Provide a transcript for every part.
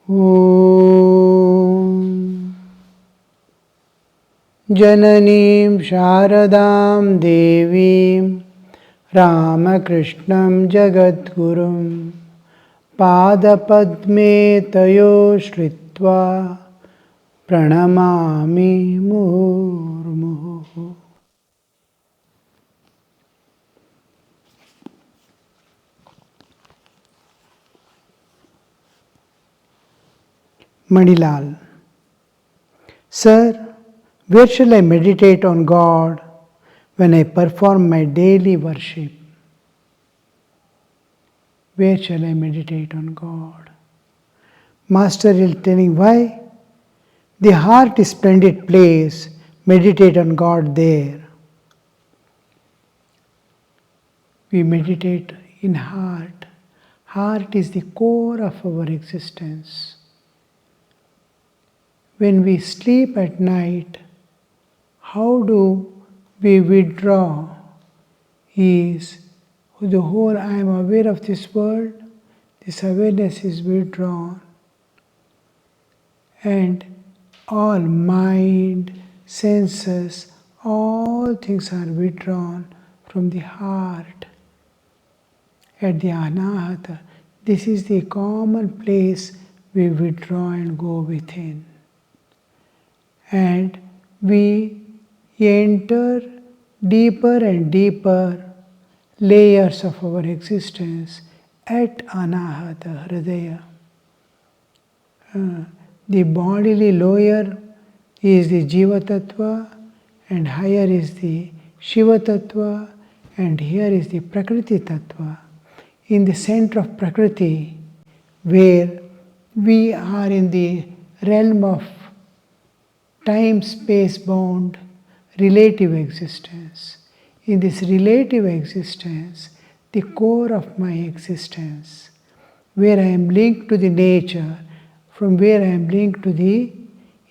Om Jananim Sharadam Devim Ramakrishnam Jagadgurum Padapadme Tayo Shritva Pranamami Murmuhu. Manilal. Sir, where shall I meditate on God when I perform my daily worship? Where shall I meditate on God? Master is telling why? The heart is splendid place. Meditate on God there. We meditate in heart. Heart is the core of our existence. When we sleep at night, how do we withdraw? Is the whole I am aware of this world, this awareness is withdrawn, and all mind, senses, all things are withdrawn from the heart. At the anahata, this is the common place we withdraw and go within. And we enter deeper and deeper layers of our existence at anahata, hridaya. The bodily lower is the Jiva Tattva, and higher is the Shiva Tattva, and here is the Prakriti Tattva. In the center of Prakriti, where we are in the realm of time-space bound relative existence. In this relative existence, the core of my existence, where I am linked to the nature, from where I am linked to the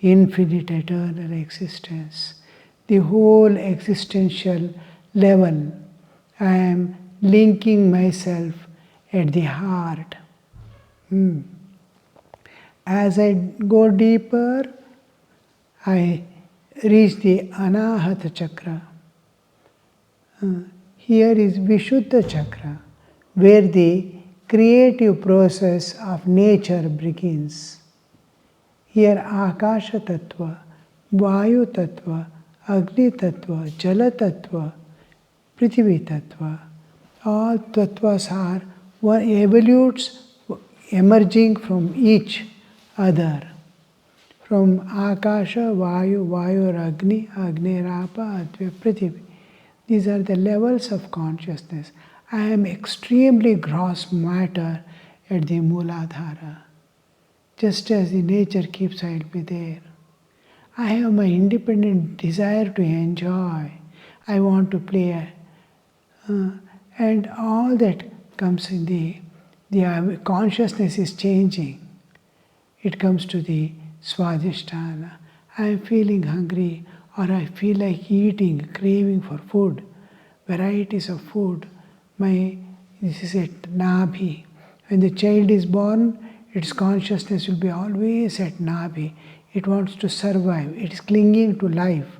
infinite eternal existence, the whole existential level, I am linking myself at the heart. As I go deeper, I reach the Anahata Chakra. Here is Vishuddha Chakra, where the creative process of nature begins. Here Akasha Tattva, Vayu Tattva, Agni Tattva, Jala Tattva, Prithvi Tattva. All Tattvas are one evolutes emerging from each other. From Akasha, Vayu, Vayu, Agni, Agni, Rapa, Advya, Prithvi. These are the levels of consciousness. I am extremely gross matter at the Mooladhara. Just as the nature keeps, I will be there. I have my independent desire to enjoy. I want to play. And all that comes in the consciousness is changing. It comes to the Swadhisthana. I am feeling hungry, or I feel like eating, craving for food, varieties of food. This is at Nabhi. When the child is born, its consciousness will be always at Nabhi. It wants to survive. It is clinging to life.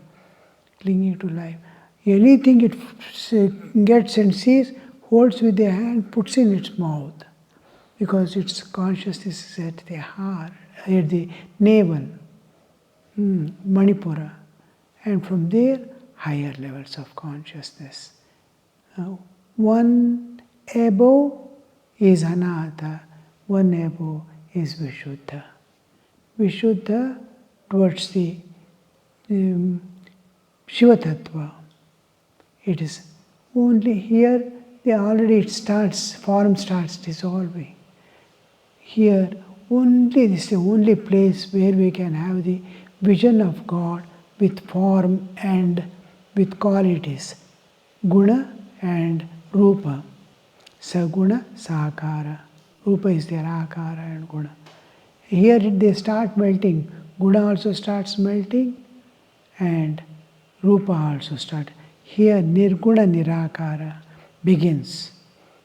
Clinging to life. Anything it gets and sees, holds with the hand, puts in its mouth. Because its consciousness is at the heart, at the navel, Manipura. And from there, higher levels of consciousness. One above is Anahata, one above is Vishuddha. Vishuddha towards the Shiva Tattva. It is only here, form starts dissolving. Here, this is the only place where we can have the vision of God with form and with qualities, Guna and Rupa. Saguna, Sakara. Rupa is their Akara and Guna. Here they start melting. Guna also starts melting and Rupa also starts. Here Nirguna Nirakara begins.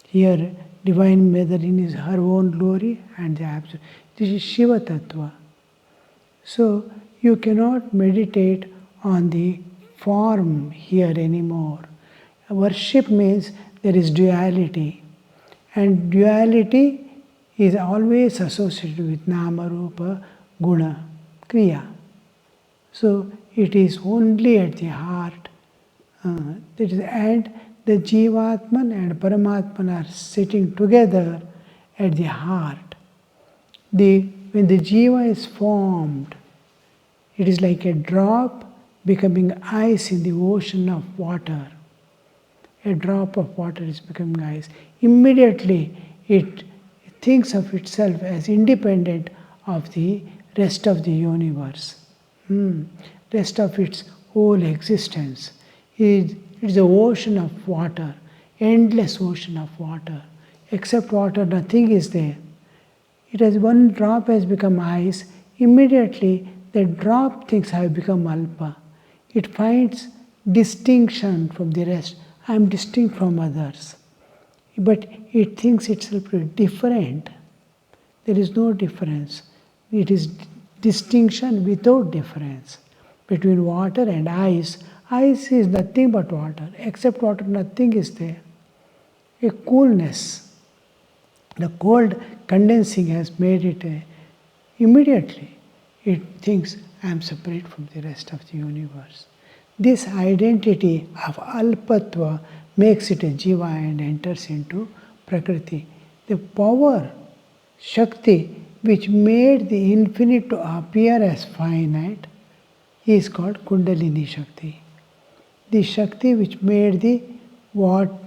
Here Divine Mother in her own glory and the absolute. This is Shiva Tattva. So you cannot meditate on the form here anymore. Worship means there is duality, and duality is always associated with Nama, Rupa, Guna, Kriya. So it is only at the heart. And the Jivatman and Paramatman are sitting together at the heart. When the Jiva is formed, it is like a drop becoming ice in the ocean of water. A drop of water is becoming ice. Immediately it thinks of itself as independent of the rest of the universe. Rest of its whole existence. It is the ocean of water, endless ocean of water. Except water, nothing is there. It has one drop has become ice. Immediately the drop thinks I have become alpa. It finds distinction from the rest. I am distinct from others. But it thinks itself different. There is no difference. It is distinction without difference. Between water and ice, ice is nothing but water. Except water, nothing is there. A coolness. The cold condensing has made it immediately. It thinks I am separate from the rest of the universe. This identity of alpatva makes it a jiva and enters into prakriti. The power, shakti, which made the infinite to appear as finite is called Kundalini Shakti. The Shakti which made the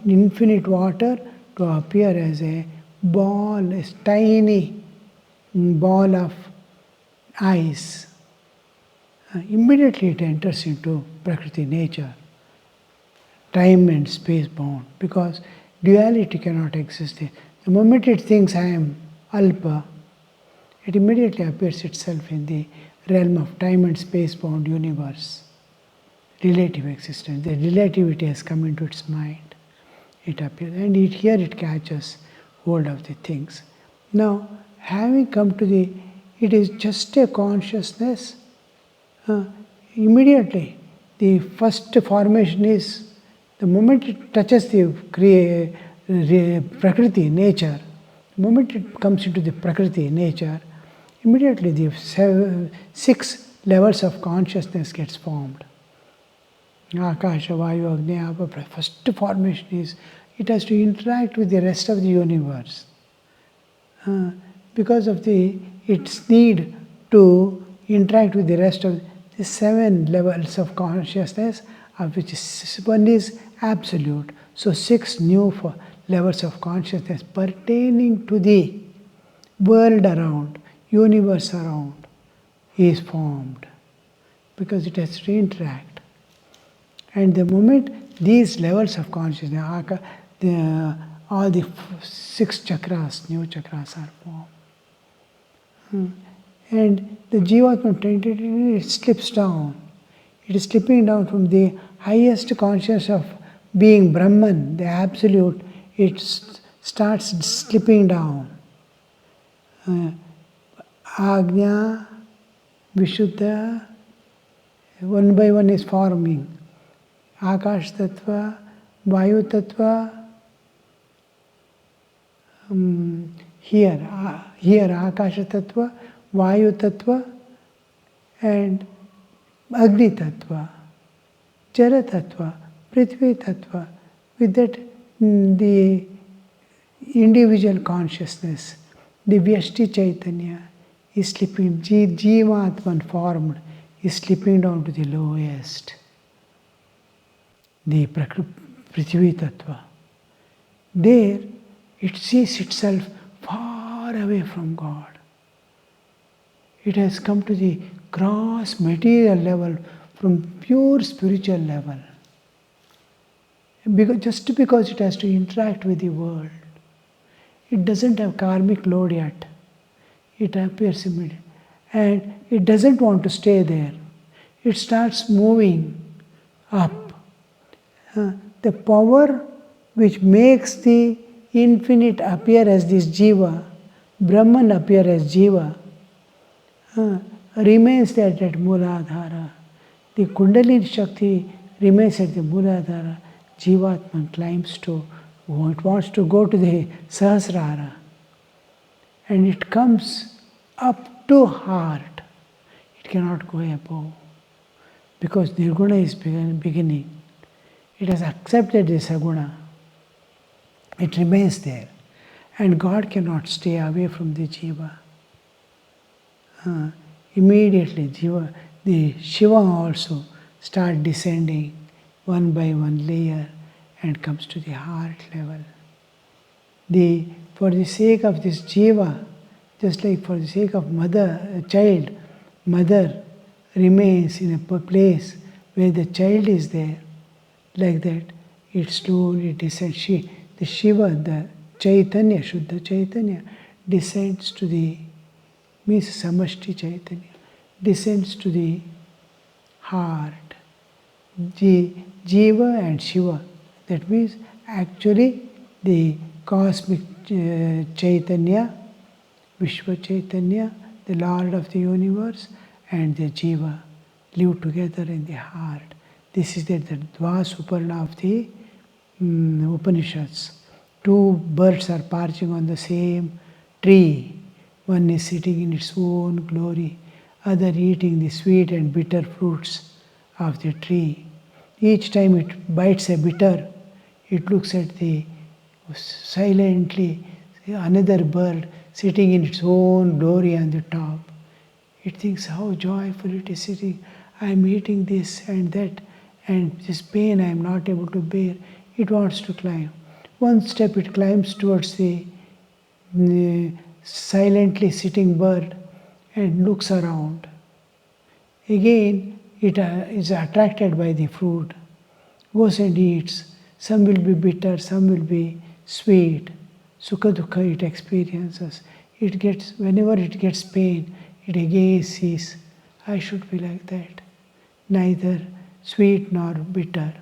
infinite water to appear as a ball, a tiny ball of ice. Immediately it enters into Prakriti nature, time and space bound, because duality cannot exist there. The moment it thinks I am Alpa, it immediately appears itself in the realm of time and space bound universe. Relative existence. The relativity has come into its mind. It appears, and here it catches hold of the things. Now, having come to it is just a consciousness. Immediately, the first formation is the moment it touches the Prakriti nature. The moment it comes into the Prakriti nature, immediately the 6 levels of consciousness gets formed. Akasha, Vayu, Agni, Apa. First formation is it has to interact with the rest of the universe. Because of its need to interact with the rest of the 7 levels of consciousness, of which one is absolute. So 6 new levels of consciousness pertaining to the world around, universe around, is formed because it has to interact. And the moment these levels of consciousness, all the 6 chakras, new chakras are formed. And the Jivatma, it slips down. It is slipping down from the highest consciousness of being Brahman, the Absolute. It starts slipping down. Agnya, Vishuddha, one by one is forming. Akash Tattva, Vayu Tattva, here Akasha Tattva, Vayu Tattva, and Agni Tattva, Jara Tattva, Prithvi Tattva. With that, the individual consciousness, the Vyashti Chaitanya is slipping, Jivatman formed is slipping down to the lowest, the Prithvi Tattva. There, it sees itself far away from God. It has come to the gross material level from pure spiritual level. Just because it has to interact with the world. It doesn't have karmic load yet. It appears immediately. And it doesn't want to stay there. It starts moving up. The power which makes the infinite appear as this Jiva, Brahman appear as Jiva, remains there at Mooladhara. The Kundalini Shakti remains at the Mooladhara. Jivatman climbs to, it wants to go to the Sahasrara. And it comes up to heart. It cannot go above. Because Nirguna is beginning. It has accepted the Saguna. It remains there. And God cannot stay away from the Jiva. Immediately the Shiva also start descending one by one layer and comes to the heart level. For the sake of this Jiva, just like for the sake of child, mother remains in a place where the child is there, like that, it slowly descends. The Shiva, the Chaitanya, Shuddha Chaitanya, descends to the, means Samashti Chaitanya, descends to the heart. Jiva and Shiva, that means actually the cosmic Chaitanya, Vishwa Chaitanya, the Lord of the universe, and the Jiva live together in the heart. This is the Dvasuparna of the Upanishads. Two birds are perching on the same tree. One is sitting in its own glory, other eating the sweet and bitter fruits of the tree. Each time it bites a bitter, it looks at the silently another bird sitting in its own glory on the top. It thinks how joyful it is sitting. I am eating this and that, and this pain I am not able to bear. It wants to climb. One step it climbs towards the silently sitting bird and looks around. Again, it is attracted by the fruit, goes and eats. Some will be bitter, some will be sweet. Sukha dukha it experiences. Whenever it gets pain, it again sees, I should be like that. Neither sweet nor bitter.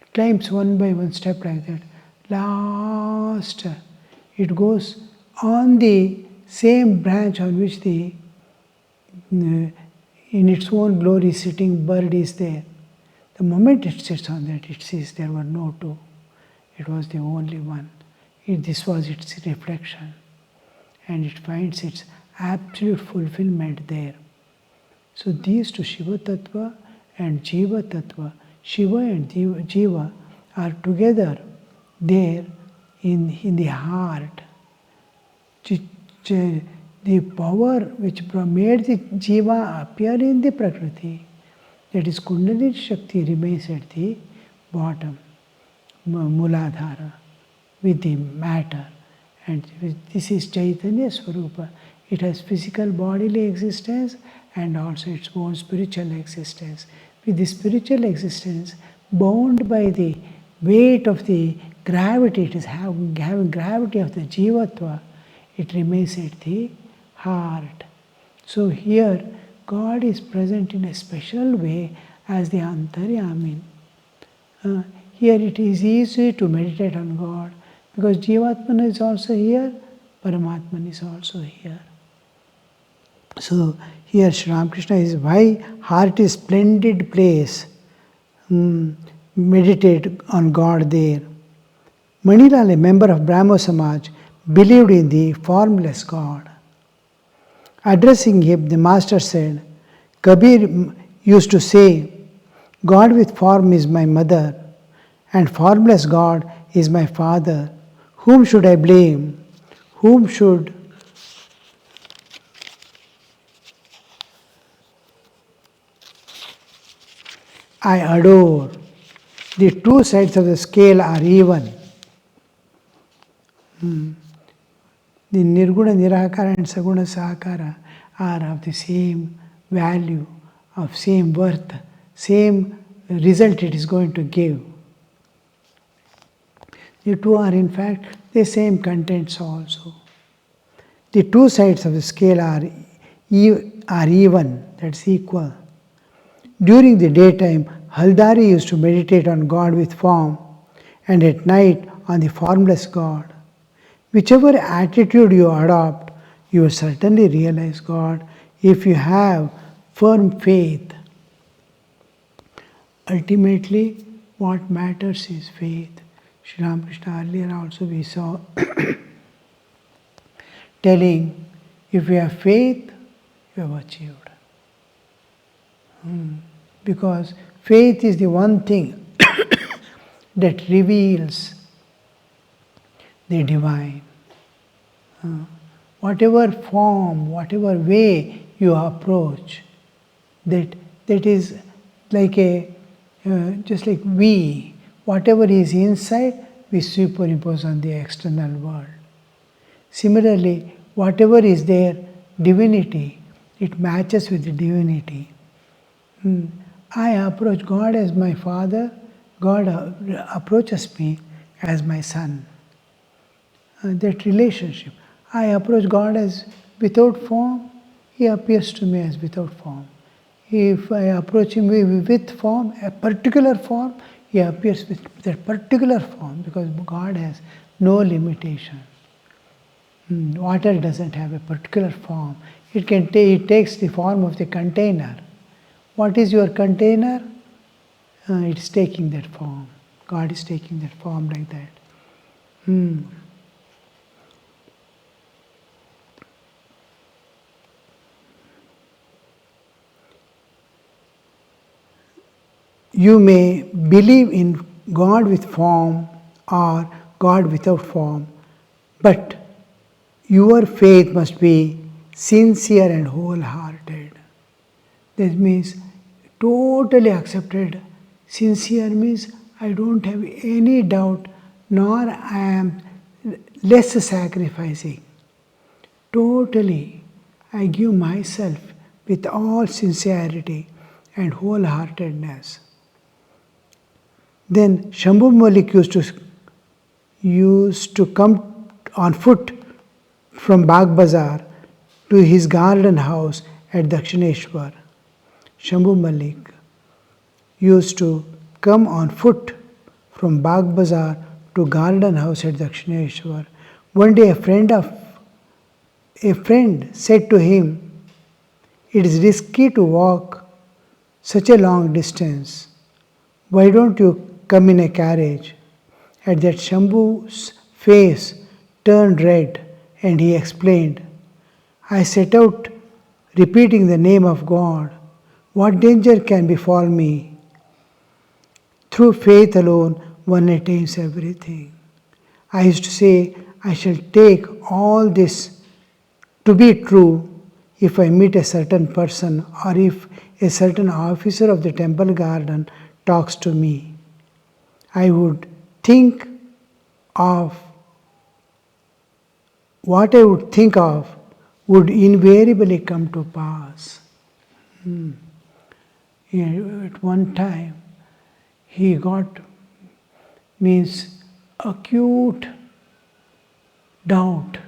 It climbs one by one step like that. Last, it goes on the same branch on which the in its own glory sitting bird is there. The moment it sits on that, it sees there were no two. It was the only one. This was its reflection. And it finds its absolute fulfillment there. So these two, Shiva Tattva and Jiva Tattva, Shiva and Jiva are together there in the heart. The power which made the Jiva appear in the Prakriti, that is Kundalini Shakti, remains at the bottom, Mooladhara, with the matter. And this is Chaitanya Swarupa. It has physical bodily existence and also its own spiritual existence. With the spiritual existence, bound by the weight of the gravity, it is having gravity of the Jivatva, it remains at the heart. So here, God is present in a special way as the Antaryamin. Here it is easy to meditate on God because Jivatman is also here, Paramatman is also here. So here Sri Ramakrishna is why heart is splendid place. Meditate on God there. Manilal, a member of Brahmo Samaj, believed in the formless God. Addressing him, the master said, Kabir used to say, God with form is my mother, and formless God is my father. Whom should I blame? Whom should I adore? The two sides of the scale are even. The Nirguna, Nirakara and Saguna Sakara are of the same value, of same worth, same result it is going to give. The two are in fact the same contents also. The two sides of the scale are even, that's equal. During the daytime, Haldari used to meditate on God with form, and at night on the formless God. Whichever attitude you adopt, you will certainly realize God If you have firm faith, ultimately what matters is faith. Sri Ramakrishna earlier also we saw telling, if you have faith, you have achieved. Because faith is the one thing that reveals the divine. Whatever form, whatever way you approach, that is like just like we, whatever is inside, we superimpose on the external world. Similarly, whatever is there, divinity, it matches with the divinity. I approach God as my father, God approaches me as my son. That relationship. I approach God as without form, He appears to me as without form. If I approach Him with form, a particular form, He appears with that particular form, because God has no limitation. Water doesn't have a particular form. It takes the form of the container. What is your container? It's taking that form. God is taking that form like that. You may believe in God with form or God without form, but your faith must be sincere and wholehearted. That means totally accepted. Sincere means I don't have any doubt, nor I am less sacrificing. Totally, I give myself with all sincerity and wholeheartedness. Then Shambhu Malik used to come on foot from Bagh Bazar to his garden house at Dakshineswar. Shambhu Malik used to come on foot from Bagh Bazar to garden house at Dakshineswar. One day a friend said to him, "It is risky to walk such a long distance. Why don't you come in a carriage?" At that, Shambhu's face turned red and he explained, "I set out repeating the name of God. What danger can befall me? Through faith alone, one attains everything." I used to say, I shall take all this to be true if I meet a certain person or if a certain officer of the temple garden talks to me. I would think of what I would think of would invariably come to pass. At one time, he got acute doubt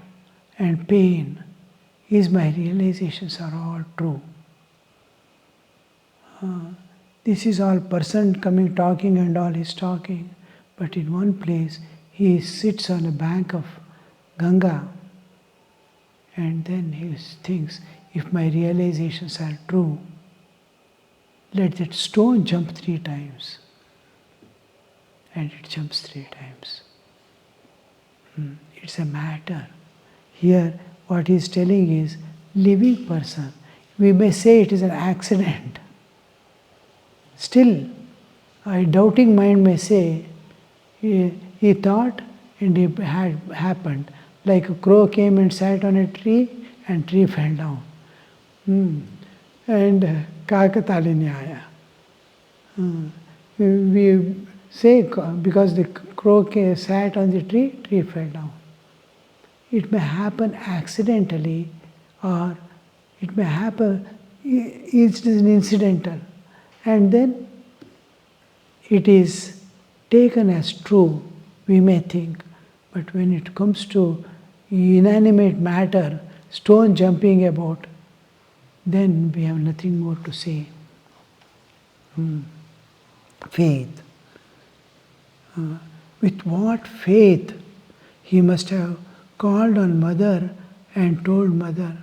and pain. Is my realizations are all true? This is all person coming, talking and all is talking. But in one place, he sits on a bank of Ganga and then he thinks, if my realizations are true, let that stone jump 3 times. And it jumps 3 times. It's a matter. Here, what he is telling is, living person. We may say it is an accident. Still, a doubting mind may say, he thought and it had happened. Like a crow came and sat on a tree and tree fell down. And kakatalinyaya. We say because the crow sat on the tree, tree fell down. It may happen accidentally or it may happen, it's an incidental. And then it is taken as true, we may think. But when it comes to inanimate matter, stone jumping about, then we have nothing more to say. Faith. With what faith he must have called on mother and told mother,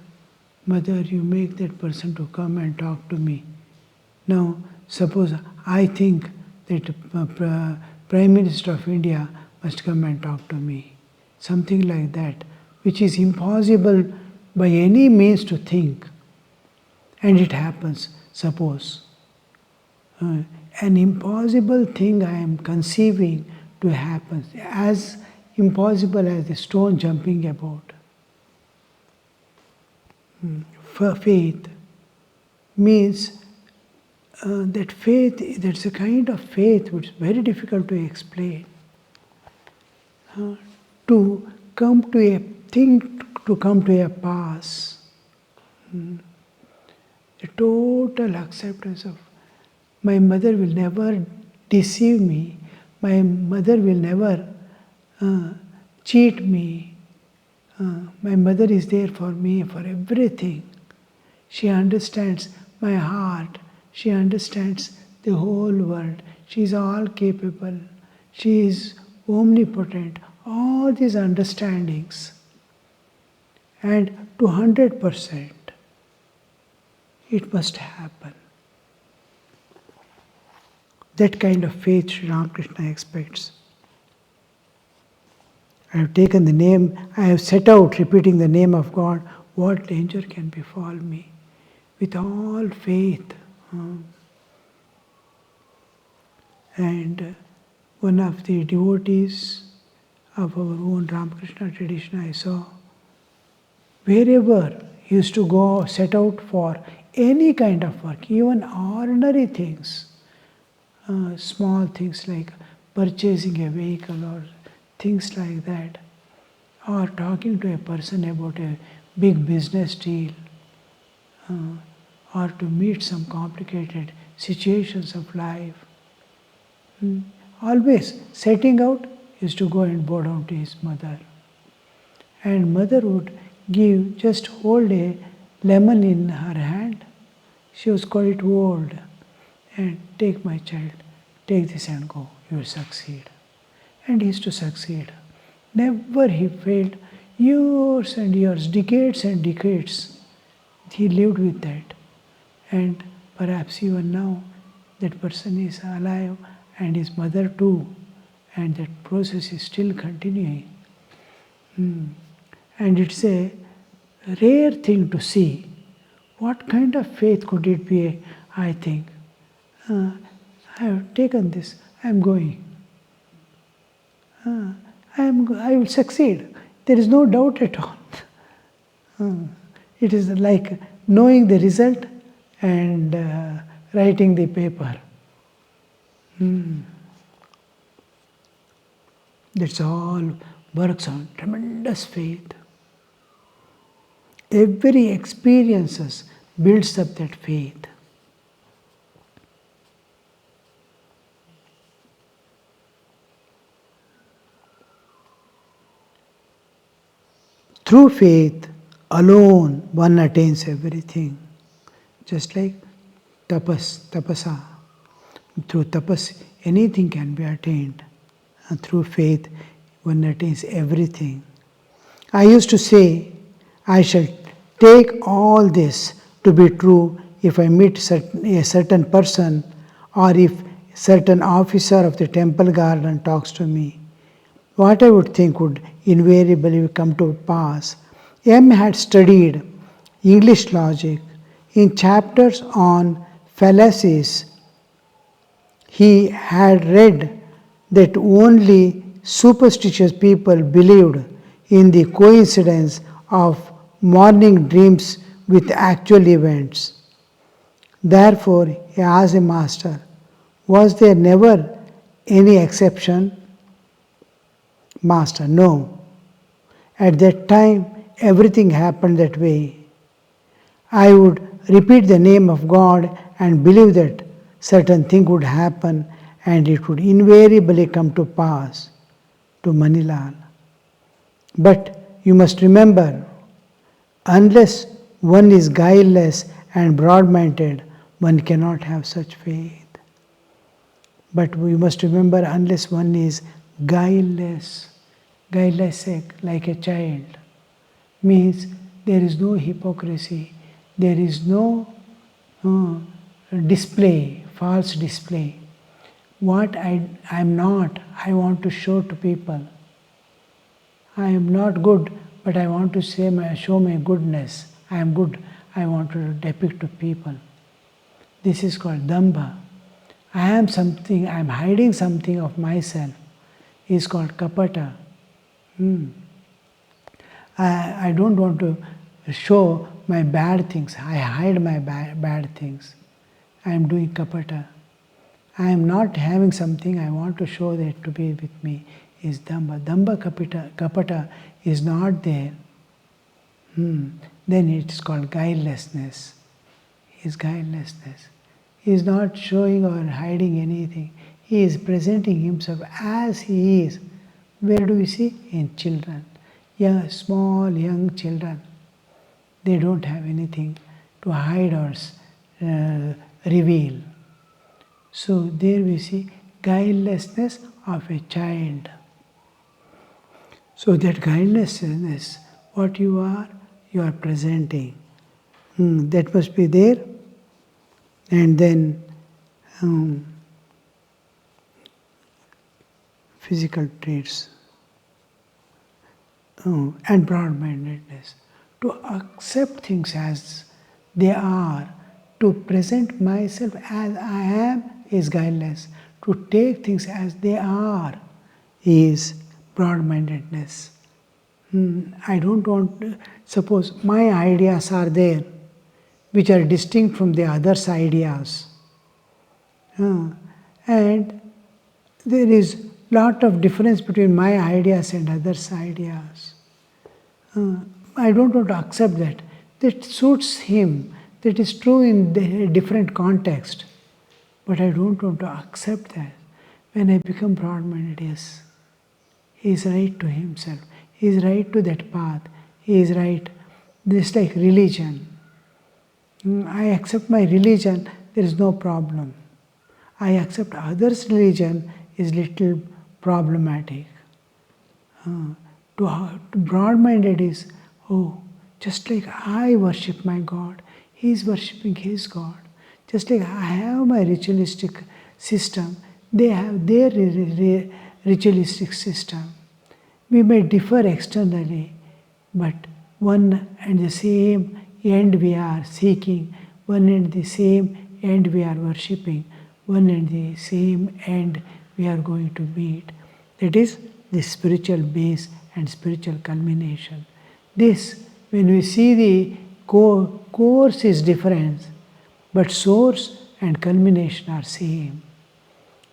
Mother, you make that person to come and talk to me. Now, suppose I think that Prime Minister of India must come and talk to me. Something like that, which is impossible by any means to think. And it happens, suppose. An impossible thing I am conceiving to happen, as impossible as the stone jumping about. For faith means that faith, that's a kind of faith which is very difficult to explain. To come to a thing, to come to a pass. The total acceptance of my mother will never deceive me, my mother will never cheat me, my mother is there for me for everything. She understands my heart, she understands the whole world, she is all capable, she is omnipotent, all these understandings. And to 100%, it must happen. That kind of faith Sri Ramakrishna expects. I have taken the name, I have set out repeating the name of God. What danger can befall me? With all faith. And one of the devotees of our own Ramakrishna tradition I saw, wherever he used to go, set out for any kind of work, even ordinary things, small things like purchasing a vehicle or things like that, or talking to a person about a big business deal, or to meet some complicated situations of life. Always setting out is to go and bow down to his mother. And mother would give, just hold a lemon in her hand. She was quite old. And take my child, take this and go, you will succeed. And he used to succeed. Never he failed. Years and years, decades and decades, he lived with that. And perhaps even now, that person is alive and his mother too. And that process is still continuing. And it's a rare thing to see. What kind of faith could it be, I think? I have taken this, I am going. I will succeed. There is no doubt at all. It is like knowing the result and writing the paper. That's all works on tremendous faith. Every experiences builds up that faith. Through faith alone one attains everything. Just like tapasa. Through tapas anything can be attained. And through faith one attains everything. I used to say, I shall take all this to be true if I meet a certain person or if certain officer of the temple garden talks to me. What I would think would invariably come to pass. M had studied English logic. In chapters on fallacies, he had read that only superstitious people believed in the coincidence of morning dreams with actual events. Therefore, he asked the master, was there never any exception? Master, no. At that time, everything happened that way. I would repeat the name of God and believe that certain thing would happen and it would invariably come to pass. To Manilal. But you must remember, unless one is guileless and broad-minded, one cannot have such faith. But we must remember, unless one is guileless like a child, means there is no hypocrisy, there is no display, false display. What I am not, I want to show to people. I am not good, but I want to show my goodness. I am good, I want to depict to people. This is called dambha. I am something, I am hiding something of myself. Is called kapata. I don't want to show my bad things. I hide my bad things. I am doing kapata. I am not having something, I want to show that to be with me is dambha. Dambha kapata is not there. Then it is called guilelessness. Is guilelessness. He is not showing or hiding anything. He is presenting himself as he is. Where do we see? In children. Yeah, small young children. They don't have anything to hide or reveal. So there we see guilelessness of a child. So that guilelessness, what you are presenting. That must be there. And then physical traits and broad-mindedness. To accept things as they are, to present myself as I am is guileless. To take things as they are is broad-mindedness. I don't want, suppose my ideas are there, which are distinct from the others' ideas. And there is lot of difference between my ideas and others' ideas. I don't want to accept that. That suits him. That is true in a different context. But I don't want to accept that. When I become broad-minded, yes, he is right to himself. He is right to that path. He is right. This is like religion. I accept my religion, there is no problem. I accept others' religion is little problematic. Broad-minded is, just like I worship my God, he is worshipping his God. Just like I have my ritualistic system, they have their ritualistic system. We may differ externally, but one and the same end we are seeking, one and the same end we are worshipping, one and the same end we are going to meet. That is the spiritual base and spiritual culmination. This, when we see the course is different, but source and culmination are same.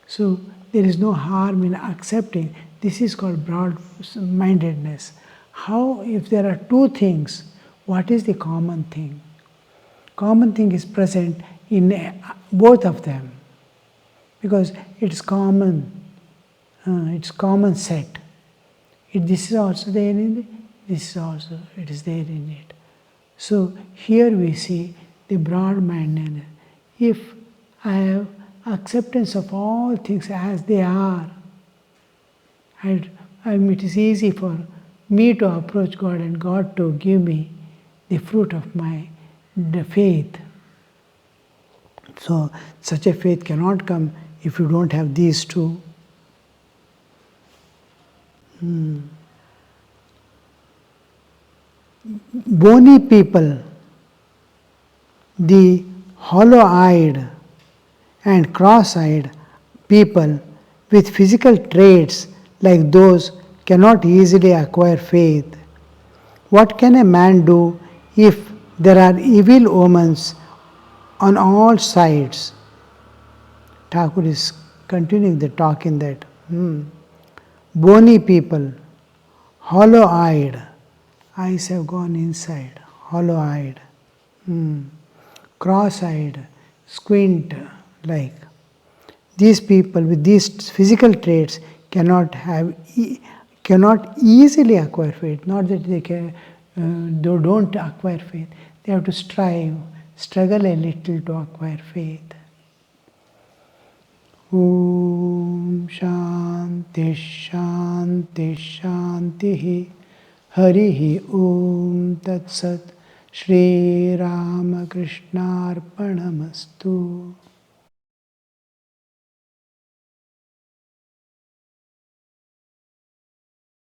So there is no harm in accepting. This is called broad-mindedness. How, if there are two things, what is the common thing? Common thing is present in both of them because it's common set. This is also there in it, this is also, it is there in it. So here we see the broad-mindedness. If I have acceptance of all things as they are, it is easy for me to approach God and God to give me the fruit of the faith. So such a faith cannot come if you don't have these two. Bony people, the hollow-eyed and cross-eyed people with physical traits like those cannot easily acquire faith. What can a man do if there are evil omens on all sides? Thakur is continuing the talk in that. Bony people, hollow-eyed, eyes have gone inside, hollow-eyed, cross-eyed, squint like. These people with these physical traits cannot easily acquire faith. Not that they don't acquire faith. They have to struggle a little to acquire faith. Om Shanti Shanti Shanti. Harihi Om Tat Sat. Shri Ramakrishna Arpanamastu.